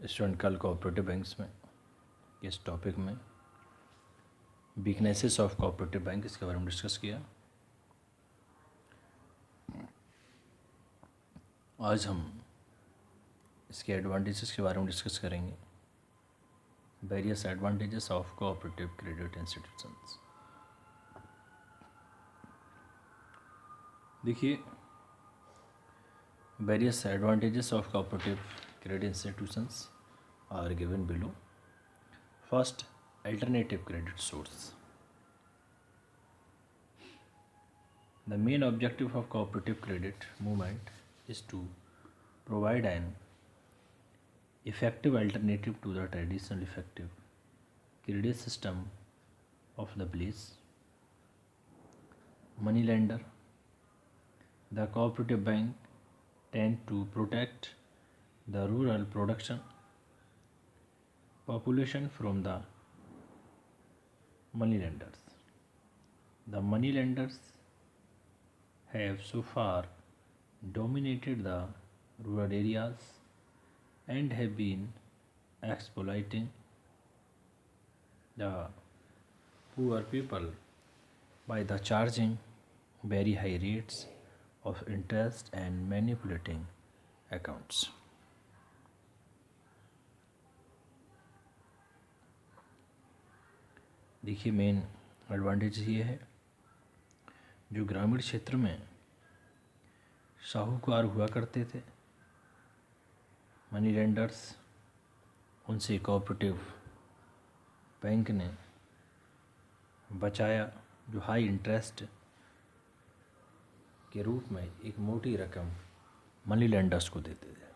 Student कल cooperative banks में इस टॉपिक में वीकनेसेस ऑफ कोऑपरेटिव बैंक इसके बारे में डिस्कस किया। आज हम इसके एडवांटेजेस के बारे में डिस्कस करेंगे। Various advantages of cooperative credit institutions. देखिए, various advantages of cooperative credit institutions are given below. First, alternative credit source. The main objective of cooperative credit movement is to provide an effective alternative to the traditional effective credit system of the place. Money lender. The cooperative bank tend to protect the rural production population from the money lenders. The money lenders have so far dominated the rural areas and have been exploiting the poor people by the charging very high rates of interest and manipulating accounts. देखिए, main advantage ये है, जो ग्रामीण क्षेत्र में साहूकार हुआ करते थे, मनी लेंडर्स, उनसे कोऑपरेटिव बैंक ने बचाया, जो हाई इंटरेस्ट के रूप में एक मोटी रकम मनी लेंडर्स को देते थे।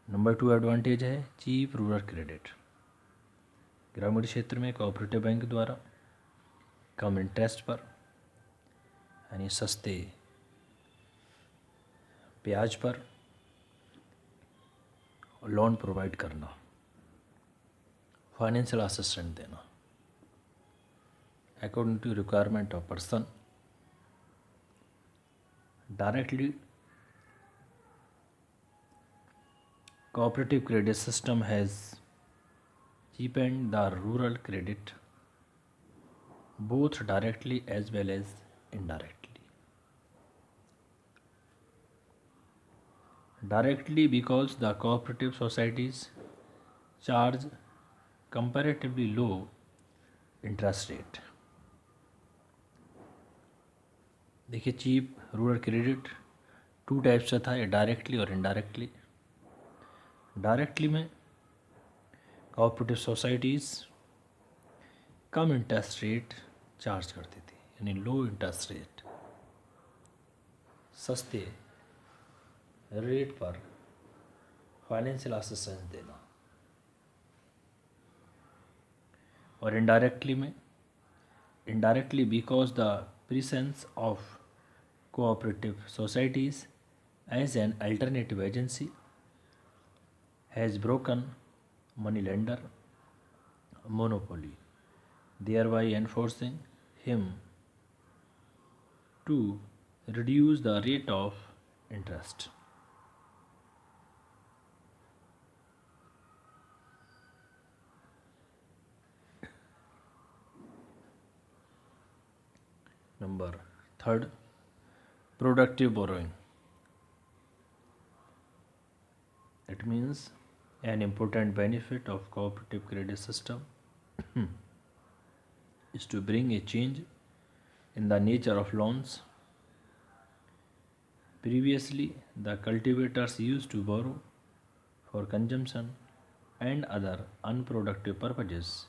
नंबर 2 एडवांटेज है चीप रूरल क्रेडिट। ग्रामीण क्षेत्र में कोऑपरेटिव बैंक द्वारा कम इंटरेस्ट पर यानी सस्ते ब्याज पर लोन प्रोवाइड करना, फाइनेंशियल असिस्टेंस देना according to requirement of person directly. Cooperative credit system has cheapened the rural credit both directly as well as indirectly. Directly because the cooperative societies charge comparatively low interest rate. देखिए, cheap rural credit 2 types का था, directly और indirectly. Directly में cooperative societies कम interest rate charge करती थी, यानी low interest rate, सस्ते रेट पर फाइनेंशियल असिस्टेंस देना। और indirectly because the presence of cooperative societies as an alternative agency has broken money lender monopoly, thereby enforcing him to reduce the rate of interest. Number 3, productive borrowing. It means an important benefit of cooperative credit system is to bring a change in the nature of loans. Previously, the cultivators used to borrow for consumption and other unproductive purposes,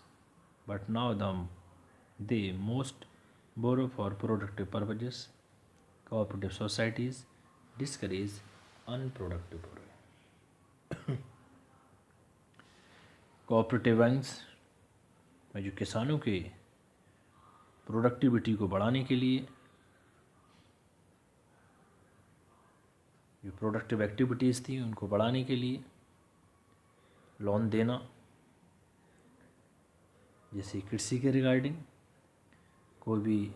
but now they most borrow for productive purposes. Cooperative societies discourage unproductive borrowing. Cooperative banks में जो किसानों के productivity को बढ़ाने के लिए, जो productive activities थी उनको बढ़ाने के लिए लोन देना, जैसे कृषि के रिगार्डिंग, कोई भी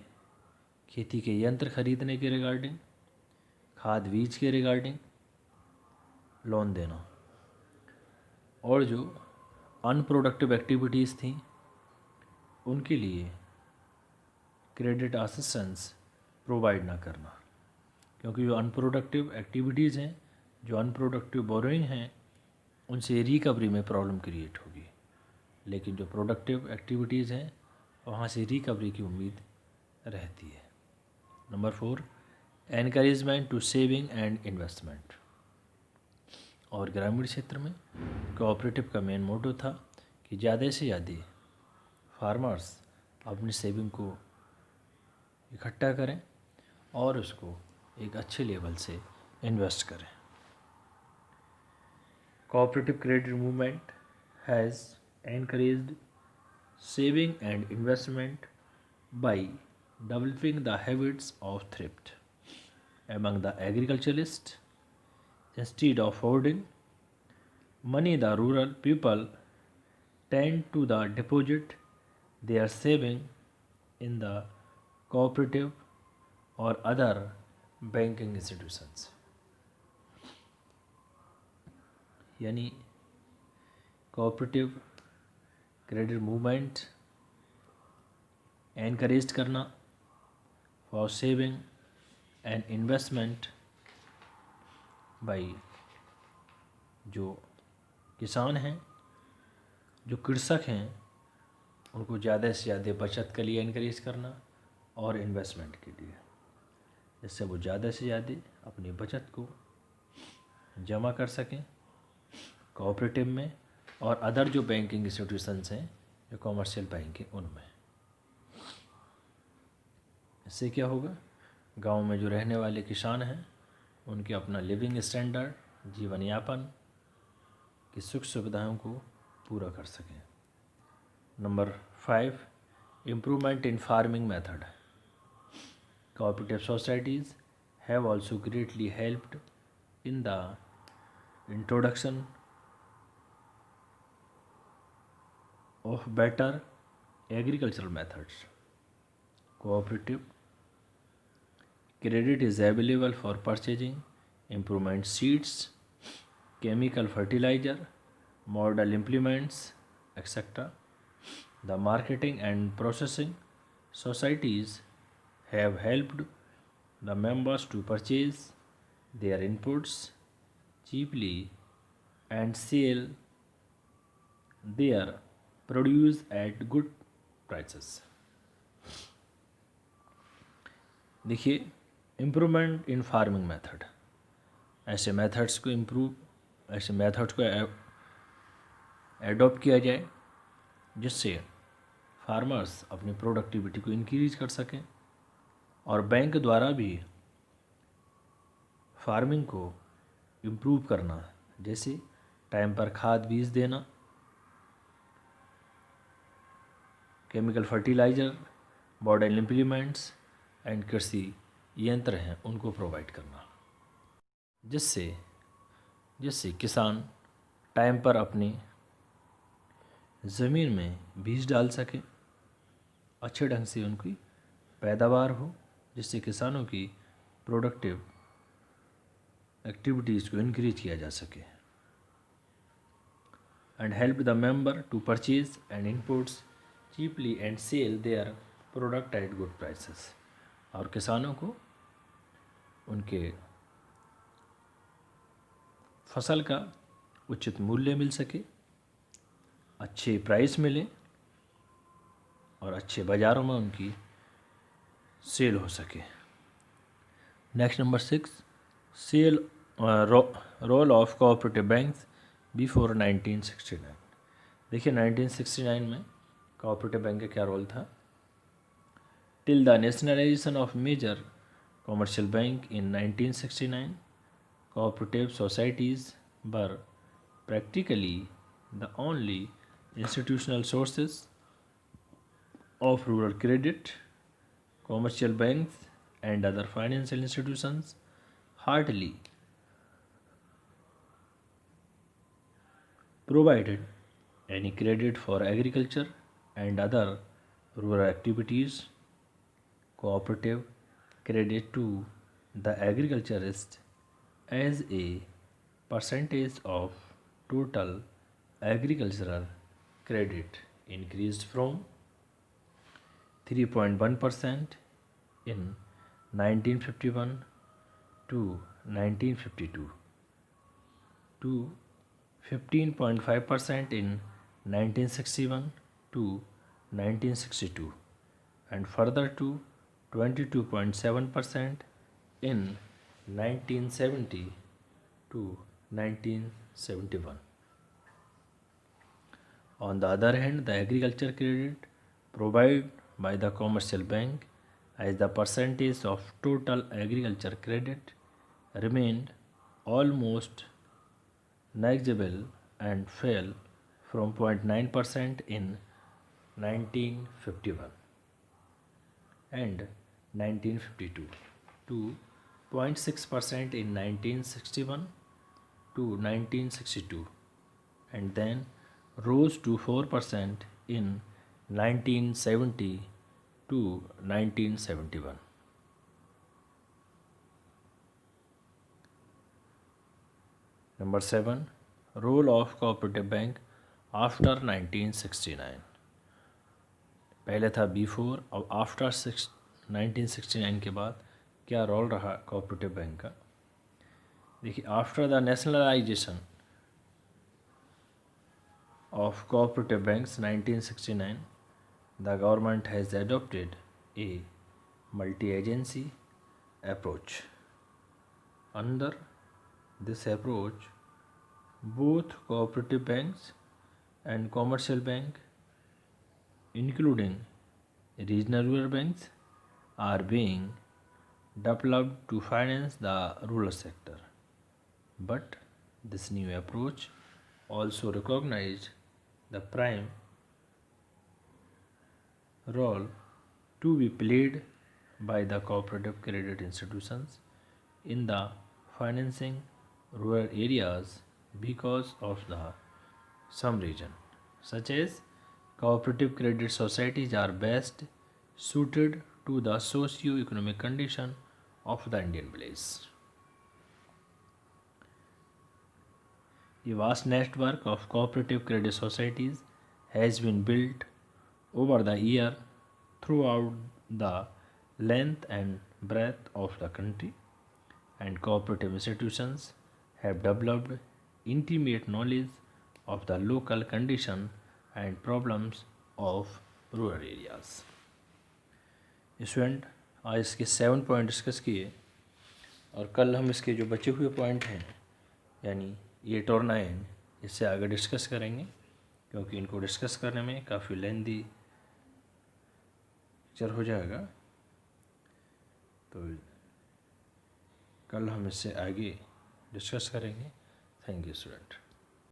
खेती के यंत्र खरीदने के रिगार्डिंग, खाद बीज के रिगार्डिंग, लोन देना, और जो अनप्रोडक्टिव एक्टिविटीज़ थी उनके लिए क्रेडिट असिस्टेंस प्रोवाइड ना करना, क्योंकि जो अनप्रोडक्टिव एक्टिविटीज़ हैं, जो अनप्रोडक्टिव बोरोइंग हैं, उनसे रिकवरी में प्रॉब्लम क्रिएट होगी। लेकिन जो प्रोडक्टिव एक्टिविटीज़ हैं वहाँ से रिकवरी की उम्मीद रहती है। Number 4, encouragement to saving and investment. और ग्रामीण क्षेत्र में कोऑपरेटिव का मेन मोटो था कि ज़्यादा से ज़्यादा फार्मर्स अपनी सेविंग को इकट्ठा करें और उसको एक अच्छे लेवल से इन्वेस्ट करें। Cooperative credit movement has encouraged saving and investment by developing the habits of thrift among the agriculturalists. Instead of hoarding money, the rural people tend to the deposit their saving in the cooperative or other banking institutions. यानी cooperative credit movement encourage करना for saving and investment by जो किसान हैं, जो कृषक हैं, उनको ज़्यादा से ज़्यादा बचत के लिए इनकरेज करना और इन्वेस्टमेंट के लिए, जिससे वो ज़्यादा से ज़्यादा अपनी बचत को जमा कर सकें कोऑपरेटिव में और अदर जो बैंकिंग इंस्टीट्यूशंस हैं, जो कॉमर्शियल बैंक है, उनमें। इससे क्या होगा, गांव में जो रहने वाले किसान हैं उनके अपना लिविंग स्टैंडर्ड, जीवन यापन की सुख सुविधाओं को पूरा कर सकें। Number 5, improvement in farming method. Cooperative societies have also greatly helped in the introduction of better agricultural methods. Cooperative credit is available for purchasing improvement seeds, chemical fertilizer, model implements, etc. The marketing and processing societies have helped the members to purchase their inputs cheaply and sell their produce at good prices. देखिए, improvement in farming method, ऐसे methods को adopt किया जाए जिससे farmers अपनी productivity को increase कर सकें, और बैंक द्वारा भी फार्मिंग को इम्प्रूव करना, जैसे टाइम पर खाद बीज देना, chemical fertiliser, modern implements and कृषि यंत्र हैं उनको प्रोवाइड करना, जिससे किसान टाइम पर अपनी ज़मीन में बीज डाल सकें, अच्छे ढंग से उनकी पैदावार हो, जिससे किसानों की प्रोडक्टिव एक्टिविटीज़ को इनक्रीज किया जा सके। And help the member to purchase and inputs cheaply and sell their product at good prices, और किसानों को उनके फसल का उचित मूल्य मिल सके, अच्छे प्राइस मिले और अच्छे बाज़ारों में उनकी सेल हो सके। Next number 6, sale role of cooperative banks before 1969। देखिए 1969 में कोऑपरेटिव बैंक का क्या रोल था। Till the nationalization of major commercial bank in 1969, cooperative societies were practically the only institutional sources of rural credit. Commercial banks and other financial institutions hardly provided any credit for agriculture and other rural activities. Cooperative credit to the agriculturist as a percentage of total agricultural credit increased from 3.1% in 1951 to 1952 to 15.5% in 1961 to 1962 and further to 22.7% in 1970 to 1971. On the other hand, the agriculture credit provided by the commercial bank as the percentage of total agriculture credit remained almost negligible and fell from 0.9% in 1951 and 1952 to 0.6% in 1961 to 1962 and then rose to 4% in 1970 to 1971. Number 7. Role of cooperative bank after 1969. पहले था before, अब after 1969 के बाद क्या role रहा cooperative bank का। देखिए, after the nationalisation of cooperative banks 1969, the government has adopted a multi-agency approach. Under this approach, both cooperative banks and commercial bank, including regional rural banks, are being developed to finance the rural sector. But this new approach also recognized the prime role to be played by the cooperative credit institutions in the financing rural areas because of the some reason, such as cooperative credit societies are best suited to the socio-economic condition of the Indian village. A vast network of cooperative credit societies has been built over the year throughout the length and breadth of the country, and cooperative institutions have developed intimate knowledge of the local condition and problems of rural areas. Student, आज इसके 7 point discuss किए और कल हम इसके जो बचे हुए पॉइंट हैं यानी 8 और 9 इससे आगे डिस्कस करेंगे, क्योंकि इनको डिस्कस करने में काफ़ी लेंदी लेक्चर हो जाएगा। तो कल हम इससे आगे डिस्कस करेंगे। Thank you student.